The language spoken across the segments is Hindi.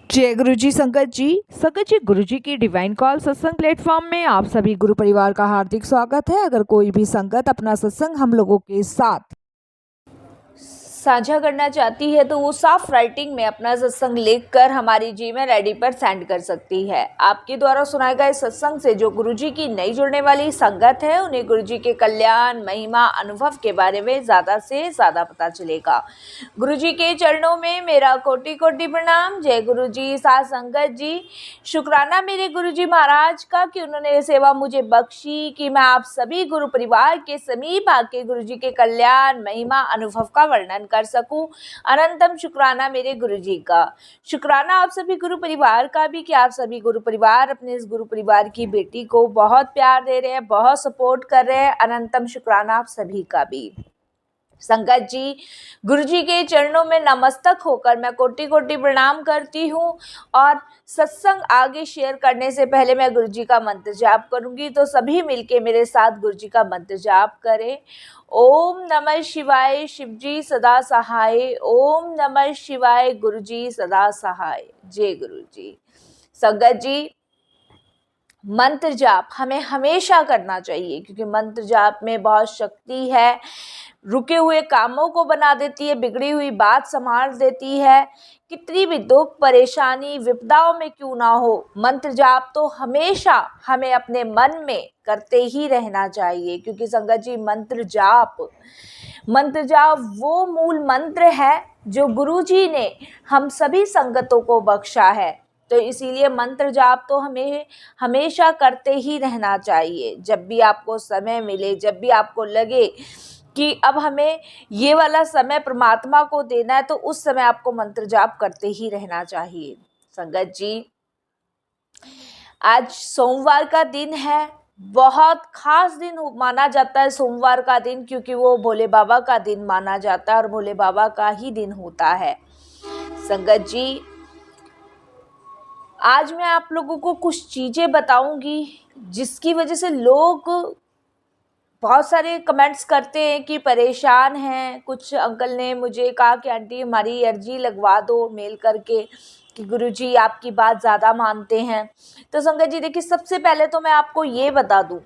जय गुरु जी संगत जी गुरु जी की डिवाइन कॉल सत्संग प्लेटफॉर्म में आप सभी गुरु परिवार का हार्दिक स्वागत है। अगर कोई भी संगत अपना सत्संग हम लोगों के साथ साझा करना चाहती है तो वो साफ राइटिंग में अपना सत्संग लिखकर हमारी जीमेल आईडी पर सेंड कर सकती है। आपके द्वारा सुनाए गए सत्संग से जो गुरुजी की नई जुड़ने वाली संगत है उन्हें गुरुजी के कल्याण महिमा अनुभव के बारे में ज़्यादा से ज़्यादा पता चलेगा। गुरुजी के चरणों में मेरा कोटि कोटि प्रणाम। जय गुरुजी। साथ संगत जी, शुक्राना मेरे गुरुजी महाराज का कि उन्होंने ये सेवा मुझे बख्शी कि मैं आप सभी गुरु परिवार के समीप आके गुरुजी के कल्याण महिमा अनुभव का वर्णन कर सकूं। अनंतम शुक्राना मेरे गुरुजी का। शुक्राना आप सभी गुरु परिवार का भी कि आप सभी गुरु परिवार अपने इस गुरु परिवार की बेटी को बहुत प्यार दे रहे हैं, बहुत सपोर्ट कर रहे हैं। अनंतम शुक्राना आप सभी का भी। संगत जी, गुरुजी के चरणों में नमस्तक होकर मैं कोटि कोटि प्रणाम करती हूँ और सत्संग आगे शेयर करने से पहले मैं गुरुजी का मंत्र जाप करूँगी, तो सभी मिलके मेरे साथ गुरुजी का मंत्र जाप करें। ओम नमः शिवाय, शिवजी सदा सहाय। ओम नमः शिवाय, गुरुजी सदा सहाय। जय गुरुजी। संगत जी, मंत्र जाप हमें हमेशा करना चाहिए क्योंकि मंत्र जाप में बहुत शक्ति है। रुके हुए कामों को बना देती है, बिगड़ी हुई बात संभाल देती है। कितनी भी दुख परेशानी विपदाओं में क्यों ना हो, मंत्र जाप तो हमेशा हमें अपने मन में करते ही रहना चाहिए क्योंकि संगत जी मंत्र जाप वो मूल मंत्र है जो गुरुजी ने हम सभी संगतों को बख्शा है। तो इसीलिए मंत्र जाप तो हमें हमेशा करते ही रहना चाहिए। जब भी आपको समय मिले, जब भी आपको लगे कि अब हमें ये वाला समय परमात्मा को देना है, तो उस समय आपको मंत्र जाप करते ही रहना चाहिए। संगत जी, आज सोमवार का दिन है। बहुत खास दिन माना जाता है सोमवार का दिन, क्योंकि वो भोले बाबा का दिन माना जाता है और भोले बाबा का ही दिन होता है। संगत जी, आज मैं आप लोगों को कुछ चीज़ें बताऊंगी जिसकी वजह से लोग बहुत सारे कमेंट्स करते हैं कि परेशान हैं। कुछ अंकल ने मुझे कहा कि आंटी हमारी अर्जी लगवा दो मेल करके कि गुरुजी आपकी बात ज़्यादा मानते हैं। तो संगत जी देखिए, सबसे पहले तो मैं आपको ये बता दूं,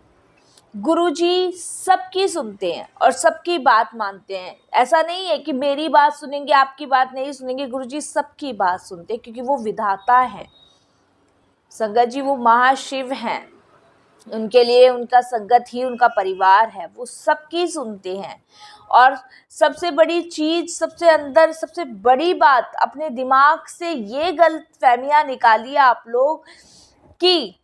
गुरुजी सबकी सुनते हैं और सबकी बात मानते हैं। ऐसा नहीं है कि मेरी बात सुनेंगे आपकी बात नहीं सुनेंगे। गुरुजी सबकी बात सुनते हैं क्योंकि वो विधाता है। संगत जी, वो महाशिव हैं। उनके लिए उनका संगत ही उनका परिवार है। वो सबकी सुनते हैं। और सबसे बड़ी चीज, सबसे अंदर सबसे बड़ी बात, अपने दिमाग से ये गलतफहमियां निकालिए आप लोग कि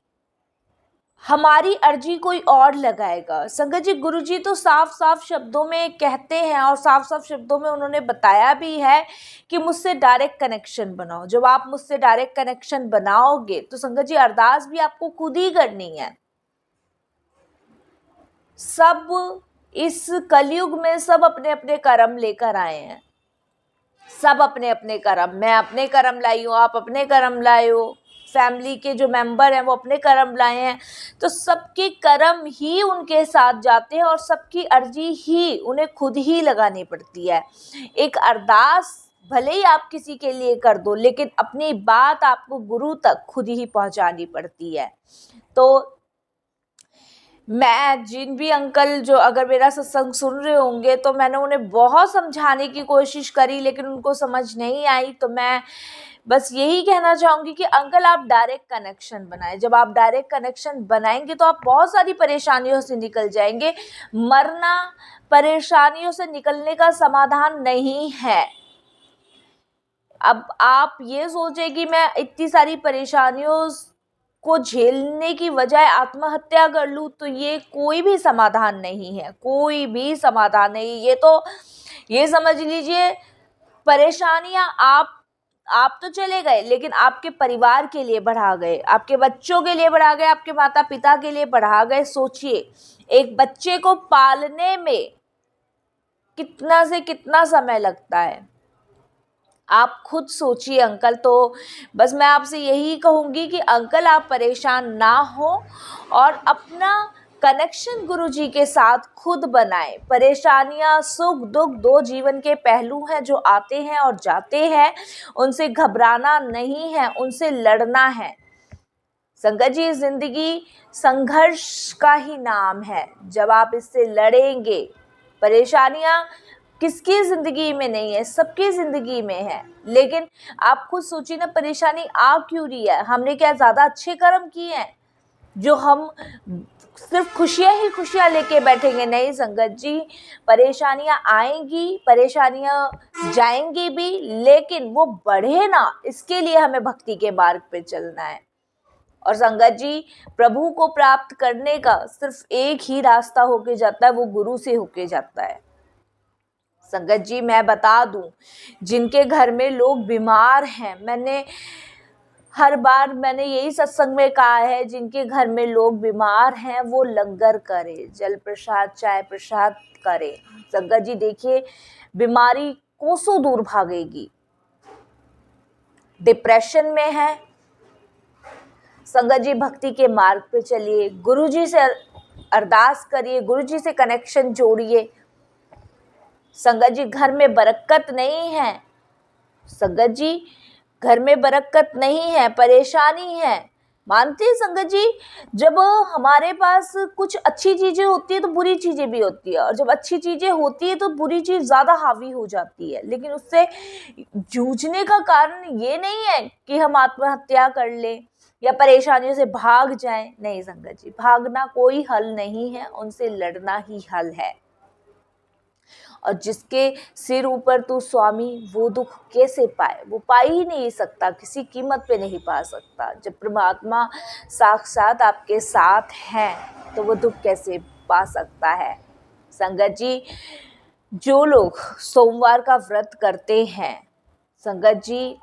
हमारी अर्जी कोई और लगाएगा। संगत जी, गुरुजी तो साफ साफ शब्दों में कहते हैं और साफ साफ शब्दों में उन्होंने बताया भी है कि मुझसे डायरेक्ट कनेक्शन बनाओ। जब आप मुझसे डायरेक्ट कनेक्शन बनाओगे तो संगत जी अरदास भी आपको खुद ही करनी है। सब इस कलयुग में सब अपने अपने कर्म लेकर आए हैं। सब अपने अपने कर्म, मैं अपने कर्म लाई हूँ, आप अपने कर्म लाए हो, फैमिली के जो मेंबर हैं वो अपने कर्म लाए हैं। तो सबके कर्म ही उनके साथ जाते हैं और सबकी अर्जी ही उन्हें खुद ही लगानी पड़ती है। एक अरदास भले ही आप किसी के लिए कर दो, लेकिन अपनी बात आपको गुरु तक खुद ही पहुंचानी पड़ती है। तो मैं जिन भी अंकल जो अगर मेरा सत्संग सुन रहे होंगे, तो मैंने उन्हें बहुत समझाने की कोशिश करी लेकिन उनको समझ नहीं आई। तो मैं बस यही कहना चाहूँगी कि अंकल आप डायरेक्ट कनेक्शन बनाएं। जब आप डायरेक्ट कनेक्शन बनाएंगे तो आप बहुत सारी परेशानियों से निकल जाएंगे। मरना परेशानियों से निकलने का समाधान नहीं है। अब आप ये सोचें कि मैं इतनी सारी परेशानियों को झेलने की बजाय आत्महत्या कर लूँ, तो ये कोई भी समाधान नहीं है। कोई भी समाधान नहीं। ये समझ लीजिए, परेशानियां आप तो चले गए लेकिन आपके परिवार के लिए बढ़ा गए, आपके बच्चों के लिए बढ़ा गए, आपके माता पिता के लिए बढ़ा गए। सोचिए, एक बच्चे को पालने में कितना से कितना समय लगता है, आप खुद सोचिए अंकल। तो बस मैं आपसे यही कहूँगी कि अंकल आप परेशान ना हो और अपना कनेक्शन गुरु जी के साथ खुद बनाएं। परेशानियां, सुख दुख दो जीवन के पहलू हैं जो आते हैं और जाते हैं, उनसे घबराना नहीं है, उनसे लड़ना है। संगत जी, जिंदगी संघर्ष का ही नाम है। जब आप इससे लड़ेंगे, परेशानियां किसकी जिंदगी में नहीं है, सबकी जिंदगी में है। लेकिन आप खुद सोचिए ना, परेशानी आ क्यों रही है? हमने क्या ज्यादा अच्छे कर्म किए हैं जो हम सिर्फ खुशियां ही खुशियां लेके बैठेंगे? नहीं संगत जी, परेशानियां आएंगी, परेशानियां जाएंगी भी, लेकिन वो बढ़े ना, इसके लिए हमें भक्ति के मार्ग पे चलना है। और संगत जी, प्रभु को प्राप्त करने का सिर्फ एक ही रास्ता होके जाता है, वो गुरु से होके जाता है। संगत जी, मैं बता दूं, जिनके घर में लोग बीमार हैं, हर बार मैंने यही सत्संग में कहा है, जिनके घर में लोग बीमार हैं वो लंगर करे, जल प्रसाद, चाय प्रसाद करे। संगत जी देखिए, बीमारी कोसों दूर भागेगी। डिप्रेशन में है, संगत जी भक्ति के मार्ग पे चलिए, गुरु जी से अरदास करिए, गुरु जी से कनेक्शन जोड़िए। संगत जी, घर में बरकत नहीं है, संगत जी घर में बरकत नहीं है, परेशानी है। मानते हैं संगत जी, जब हमारे पास कुछ अच्छी चीजें होती है तो बुरी चीजें भी होती है, और जब अच्छी चीजें होती है तो बुरी चीज ज्यादा हावी हो जाती है। लेकिन उससे जूझने का कारण ये नहीं है कि हम आत्महत्या कर लें या परेशानियों से भाग जाएं। नहीं संगत जी, भागना कोई हल नहीं है, उनसे लड़ना ही हल है। और जिसके सिर ऊपर तू स्वामी, वो दुख कैसे पाए? वो पा ही नहीं सकता, किसी कीमत पे नहीं पा सकता। जब परमात्मा साक्षात आपके साथ है तो वो दुख कैसे पा सकता है? संगत जी, जो लोग सोमवार का व्रत करते हैं, संगत जी,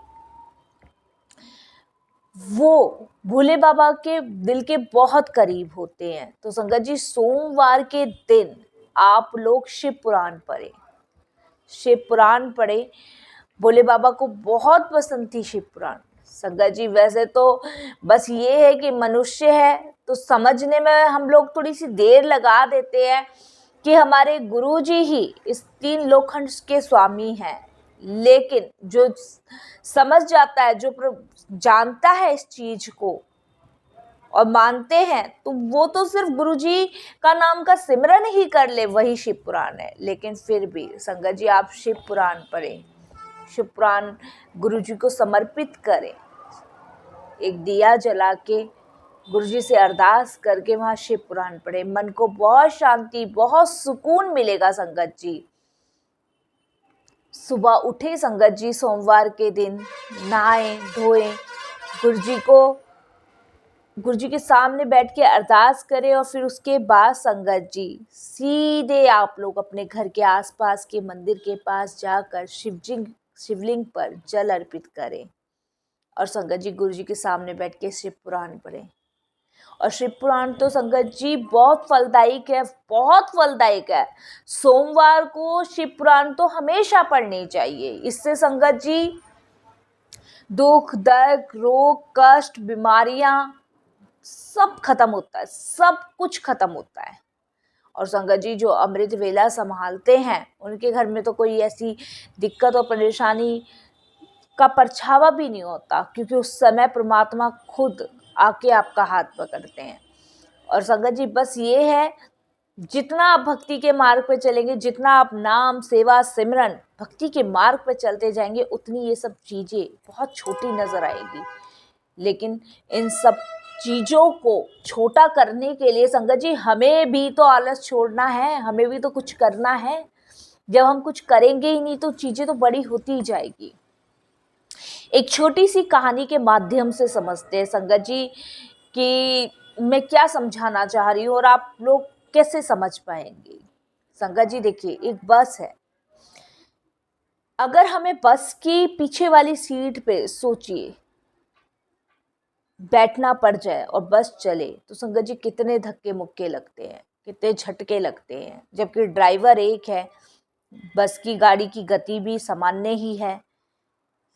वो भोले बाबा के दिल के बहुत करीब होते हैं। तो संगत जी, सोमवार के दिन आप लोग शिव पुराण पढ़े, शिव पुराण पढ़े। भोले बाबा को बहुत पसंद थी शिव पुराण। संगत जी, वैसे तो बस ये है कि मनुष्य है तो समझने में हम लोग थोड़ी सी देर लगा देते हैं कि हमारे गुरु जी ही इस तीन लोखंड के स्वामी हैं। लेकिन जो समझ जाता है, जो जानता है इस चीज को और मानते हैं, तो वो तो सिर्फ गुरुजी का नाम का सिमरन ही कर ले, वही शिव पुराण है। लेकिन फिर भी संगत जी, आप शिव पुराण पढ़ें, शिव पुराण गुरुजी को समर्पित करें। एक दिया जला के गुरुजी से अरदास करके वहाँ शिव पुराण पढ़ें, मन को बहुत शांति, बहुत सुकून मिलेगा। संगत जी, सुबह उठे संगत जी, सोमवार के दिन नहाएं धोएं, गुरुजी के सामने बैठ के अरदास करें, और फिर उसके बाद संगत जी सीधे आप लोग अपने घर के आसपास के मंदिर के पास जाकर शिवलिंग पर जल अर्पित करें, और संगत जी गुरुजी के सामने बैठ के शिव पुराण पढ़ें। और शिव पुराण तो संगत जी बहुत फलदायक है, बहुत फलदायक है। सोमवार को शिव पुराण तो हमेशा पढ़नी चाहिए। इससे संगत जी दुख, दर्द, रोग, कष्ट, बीमारियां सब खत्म होता है, सब कुछ खत्म होता है। और संगत जी, जो अमृत वेला संभालते हैं, उनके घर में तो कोई ऐसी दिक्कत और परेशानी का परछावा भी नहीं होता, क्योंकि उस समय परमात्मा खुद आके आपका हाथ पकड़ते हैं। और संगत जी, बस ये है, जितना आप भक्ति के मार्ग पे चलेंगे, जितना आप नाम, सेवा, सिमरन, भक्ति के मार्ग पे चलते जाएंगे, उतनी ये सब चीजें बहुत छोटी नजर आएगी। लेकिन इन सब चीजों को छोटा करने के लिए संगत जी हमें भी तो आलस छोड़ना है, हमें भी तो कुछ करना है। जब हम कुछ करेंगे ही नहीं तो चीजें तो बड़ी होती ही जाएगी। एक छोटी सी कहानी के माध्यम से समझते हैं संगत जी कि मैं क्या समझाना चाह रही हूँ और आप लोग कैसे समझ पाएंगे। संगत जी देखिए, एक बस है, अगर हमें बस की पीछे वाली सीट पे सोचिए बैठना पड़ जाए और बस चले, तो संगत जी कितने धक्के मुक्के लगते हैं, कितने झटके लगते हैं। जबकि ड्राइवर एक है, बस की गाड़ी की गति भी सामान्य ही है,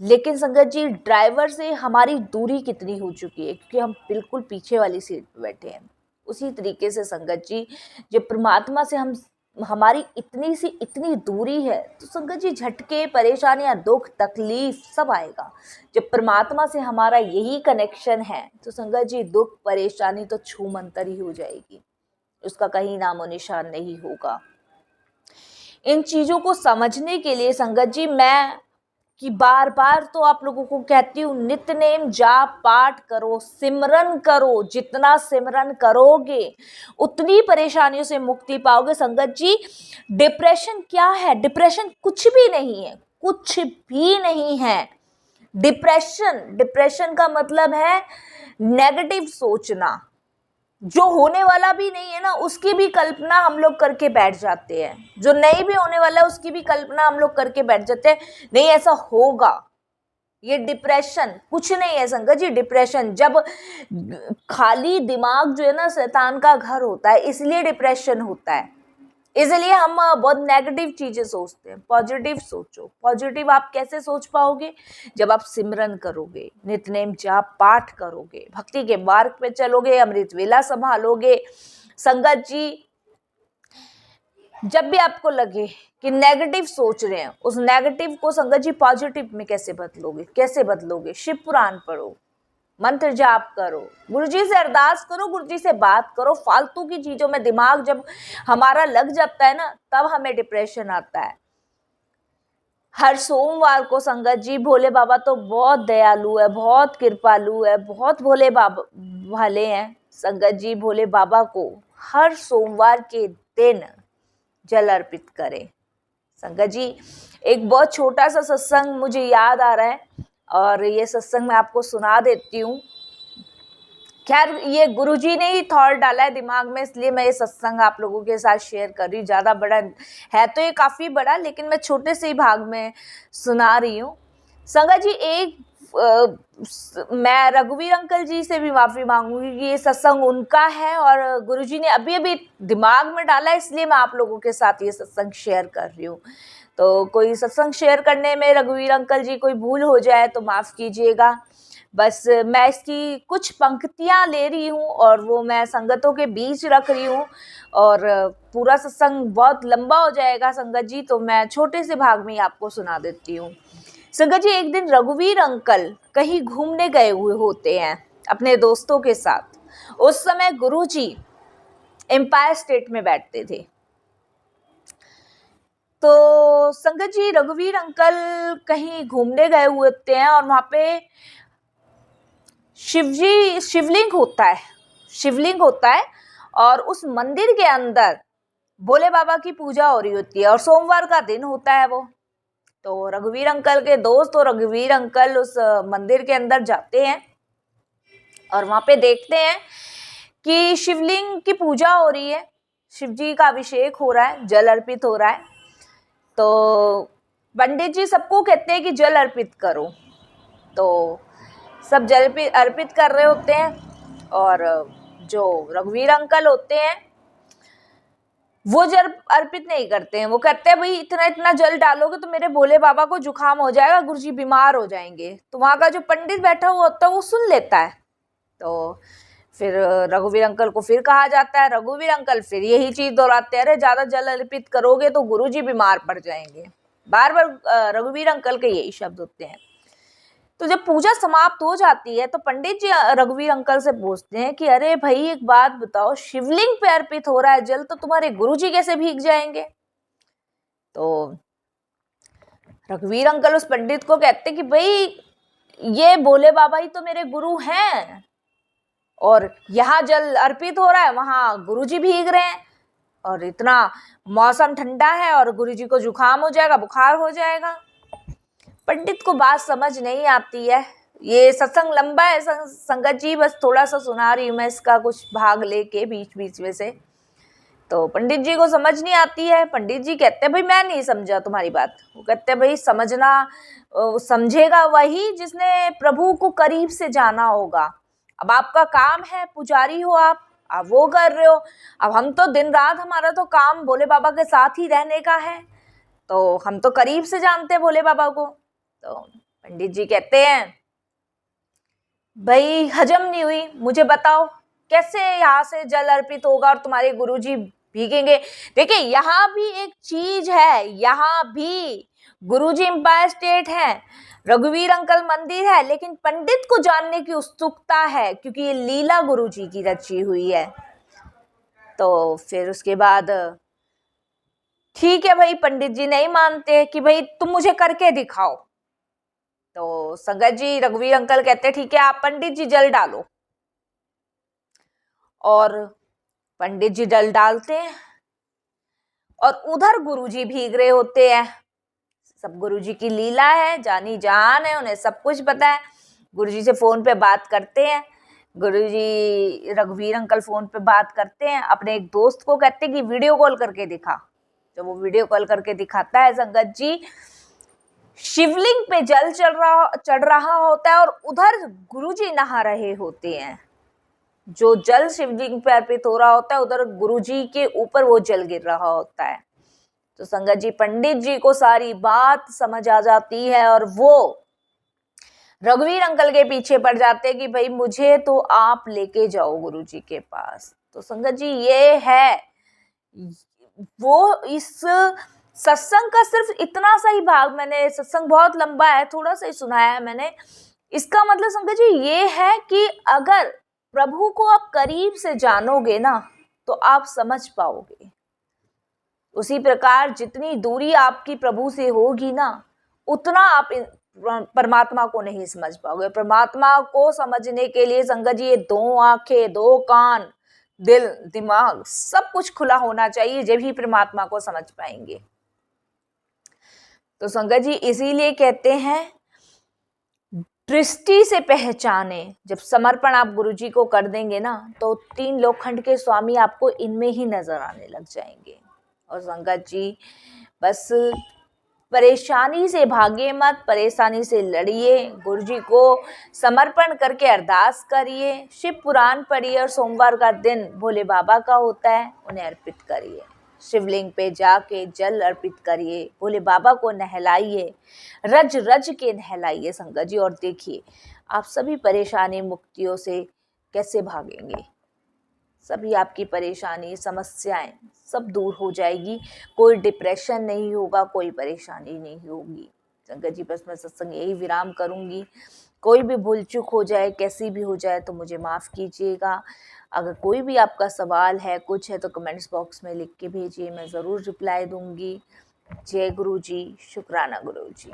लेकिन संगत जी ड्राइवर से हमारी दूरी कितनी हो चुकी है, क्योंकि हम बिल्कुल पीछे वाली सीट पे बैठे हैं। उसी तरीके से संगत जी, जब परमात्मा से हमारी इतनी दूरी है तो संगत जी झटके, परेशानियां, दुख, तकलीफ सब आएगा। जब परमात्मा से हमारा यही कनेक्शन है तो संगत जी दुख, परेशानी तो छूमंतर ही हो जाएगी, उसका कहीं नामो निशान नहीं होगा। इन चीजों को समझने के लिए संगत जी मैं कि बार बार तो आप लोगों को कहती हूँ, नित्य नेम जाप पाठ करो, सिमरन करो। जितना सिमरन करोगे उतनी परेशानियों से मुक्ति पाओगे। संगत जी डिप्रेशन क्या है? डिप्रेशन कुछ भी नहीं है, कुछ भी नहीं है। डिप्रेशन का मतलब है नेगेटिव सोचना, जो होने वाला भी नहीं है ना उसकी भी कल्पना हम लोग करके बैठ जाते हैं, जो नहीं भी होने वाला है उसकी भी कल्पना हम लोग करके बैठ जाते हैं, नहीं ऐसा होगा। ये डिप्रेशन कुछ नहीं है संगत जी। डिप्रेशन जब खाली दिमाग जो है ना शैतान का घर होता है, इसलिए डिप्रेशन होता है। इसलिए हम बहुत नेगेटिव चीजें सोचते हैं। पॉजिटिव सोचो। पॉजिटिव आप कैसे सोच पाओगे? जब आप सिमरन करोगे, नित्यनेम जाप पाठ करोगे, भक्ति के मार्ग पे चलोगे, अमृत वेला संभालोगे। संगत जी जब भी आपको लगे कि नेगेटिव सोच रहे हैं, उस नेगेटिव को संगत जी पॉजिटिव में कैसे बदलोगे? शिव पुराण पढ़ो, मंत्र जाप करो, गुरुजी से अरदास करो, गुरुजी से बात करो। फालतू की चीजों में दिमाग जब हमारा लग जाता है ना, तब हमें डिप्रेशन आता है। हर सोमवार को संगत जी भोले बाबा तो बहुत दयालु है, बहुत कृपालु है, बहुत भोले बाबा वाले हैं। संगत जी भोले बाबा को हर सोमवार के दिन जल अर्पित करें। संगत जी एक बहुत छोटा सा सत्संग मुझे याद आ रहा है और ये सत्संग मैं आपको सुना देती हूँ। खैर ये गुरुजी ने ही थॉट डाला है दिमाग में, इसलिए मैं ये सत्संग आप लोगों के साथ शेयर कर रही हूँ। ज़्यादा बड़ा है तो ये काफ़ी बड़ा, लेकिन मैं छोटे से ही भाग में सुना रही हूँ। संगत जी मैं रघुवीर अंकल जी से भी माफ़ी मांगूंगी कि ये सत्संग उनका है और गुरुजी ने अभी अभी दिमाग में डाला, इसलिए मैं आप लोगों के साथ ये सत्संग शेयर कर रही हूँ। तो कोई सत्संग शेयर करने में रघुवीर अंकल जी कोई भूल हो जाए तो माफ़ कीजिएगा। बस मैं इसकी कुछ पंक्तियाँ ले रही हूँ और वो मैं संगतों के बीच रख रही हूँ और पूरा सत्संग बहुत लंबा हो जाएगा संगत जी, तो मैं छोटे से भाग में ही आपको सुना देती हूँ। संगत जी एक दिन रघुवीर अंकल कहीं घूमने गए हुए होते हैं अपने दोस्तों के साथ। उस समय गुरुजी एम्पायर स्टेट में बैठते थे। तो संगत जी रघुवीर अंकल कहीं घूमने गए हुए होते हैं और वहां पे शिवलिंग होता है और उस मंदिर के अंदर भोले बाबा की पूजा हो रही होती है और सोमवार का दिन होता है वो। तो रघुवीर अंकल के दोस्त और रघुवीर अंकल उस मंदिर के अंदर जाते हैं और वहां पे देखते हैं कि शिवलिंग की पूजा हो रही है, शिव जी का अभिषेक हो रहा है, जल अर्पित हो रहा है। तो पंडित जी सबको कहते हैं कि जल अर्पित करो। तो सब जल अर्पित कर रहे होते हैं और जो रघुवीर अंकल होते हैं वो जल अर्पित नहीं करते हैं। वो कहते हैं भाई इतना जल डालोगे तो मेरे भोले बाबा को जुकाम हो जाएगा, गुरुजी बीमार हो जाएंगे। तो वहां का जो पंडित बैठा हुआ होता है वो सुन लेता है। तो फिर रघुवीर अंकल को फिर कहा जाता है, रघुवीर अंकल फिर यही चीज दोहराते हैं, अरे ज्यादा जल अर्पित करोगे तो गुरुजी बीमार पड़ जाएंगे। बार बार रघुवीर अंकल के यही शब्द होते हैं। तो जब पूजा समाप्त हो जाती है तो पंडित जी रघुवीर अंकल से पूछते हैं कि अरे भाई एक बात बताओ, शिवलिंग पे अर्पित हो रहा है जल, तो तुम्हारे गुरुजी कैसे भीग जाएंगे? तो रघुवीर अंकल उस पंडित को कहते कि भाई ये भोले बाबा ही तो मेरे गुरु हैं और यहाँ जल अर्पित हो रहा है, वहां गुरुजी भीग रहे हैं और इतना मौसम ठंडा है और गुरुजी को जुकाम हो जाएगा, बुखार हो जाएगा। पंडित को बात समझ नहीं आती है। ये सत्संग लंबा है संगत जी, बस थोड़ा सा सुना रही हूँ मैं इसका कुछ भाग लेके बीच बीच में से। तो पंडित जी को समझ नहीं आती है। पंडित जी कहते हैं भाई मैं नहीं समझा तुम्हारी बात। वो कहते हैं भाई समझेगा वही जिसने प्रभु को करीब से जाना होगा। अब आपका काम है, पुजारी हो आप वो कर रहे हो। अब हम तो दिन रात हमारा तो काम भोले बाबा के साथ ही रहने का है, तो हम तो करीब से जानते हैं भोले बाबा को। तो पंडित जी कहते हैं भाई हजम नहीं हुई, मुझे बताओ कैसे यहाँ से जल अर्पित होगा और तुम्हारे गुरुजी भीगेंगे। देखिए यहाँ भी एक चीज है, यहाँ भी गुरुजी एम्पायर स्टेट है, रघुवीर अंकल मंदिर है, लेकिन पंडित को जानने की उत्सुकता है क्योंकि ये लीला गुरुजी की रची हुई है। तो फिर उसके बाद ठीक है भाई, पंडित जी नहीं मानते कि भाई तुम मुझे करके दिखाओ। तो संगत जी, रघुवीर अंकल कहते ठीक है, आप पंडित जी जल डालो। और पंडित जी जल डालते हैं और उधर गुरुजी भीग रहे होते हैं। सब गुरुजी की लीला है, जानी जान है, उन्हें सब कुछ पता है। गुरुजी से फोन पे बात करते हैं, गुरुजी रघुवीर अंकल फोन पे बात करते हैं, अपने एक दोस्त को कहते हैं कि वीडियो कॉल करके दिखा। जब वो वीडियो कॉल करके दिखाता है संगत जी, शिवलिंग पे जल चढ़ रहा होता है और उधर गुरुजी नहा रहे होते हैं। जो जल शिवलिंग पे अर्पित हो रहा होता है, उधर गुरुजी के ऊपर वो जल गिर रहा होता है। तो संगत जी, पंडित जी को सारी बात समझ आ जाती है और वो रघुवीर अंकल के पीछे पड़ जाते हैं कि भाई मुझे तो आप लेके जाओ गुरुजी के पास। तो संगत जी, ये है वो इस सत्संग का सिर्फ इतना सा ही भाग, मैंने सत्संग बहुत लंबा है, थोड़ा सा ही सुनाया है मैंने। इसका मतलब संगत जी ये है कि अगर प्रभु को आप करीब से जानोगे ना तो आप समझ पाओगे। उसी प्रकार जितनी दूरी आपकी प्रभु से होगी ना, उतना आप परमात्मा को नहीं समझ पाओगे। परमात्मा को समझने के लिए संगत जी ये 2 आंखें, 2 कान, दिल, दिमाग सब कुछ खुला होना चाहिए, जब ही परमात्मा को समझ पाएंगे। तो संगत जी इसीलिए कहते हैं दृष्टि से पहचाने। जब समर्पण आप गुरुजी को कर देंगे ना, तो 3 लोखंड के स्वामी आपको इनमें ही नजर आने लग जाएंगे। और संगत जी बस परेशानी से भागिए मत, परेशानी से लड़िए, गुरुजी को समर्पण करके अरदास करिए, शिव पुराण पढ़िए और सोमवार का दिन भोले बाबा का होता है, उन्हें अर्पित करिए। शिवलिंग पे जाके जल अर्पित करिए, भोले बाबा को नहलाइए, रज रज के नहलाइए संगत जी, और देखिए आप सभी परेशानी मुक्तियों से कैसे भागेंगे। सभी आपकी परेशानी, समस्याएं सब दूर हो जाएगी, कोई डिप्रेशन नहीं होगा, कोई परेशानी नहीं होगी। संगत जी बस मैं सत्संग यही विराम करूंगी। कोई भी भूल चूक हो जाए, कैसी भी हो जाए, तो मुझे माफ़ कीजिएगा। अगर कोई भी आपका सवाल है, कुछ है, तो कमेंट्स बॉक्स में लिख के भेजिए, मैं ज़रूर रिप्लाई दूंगी। जय गुरु जी, शुक्राना गुरु जी।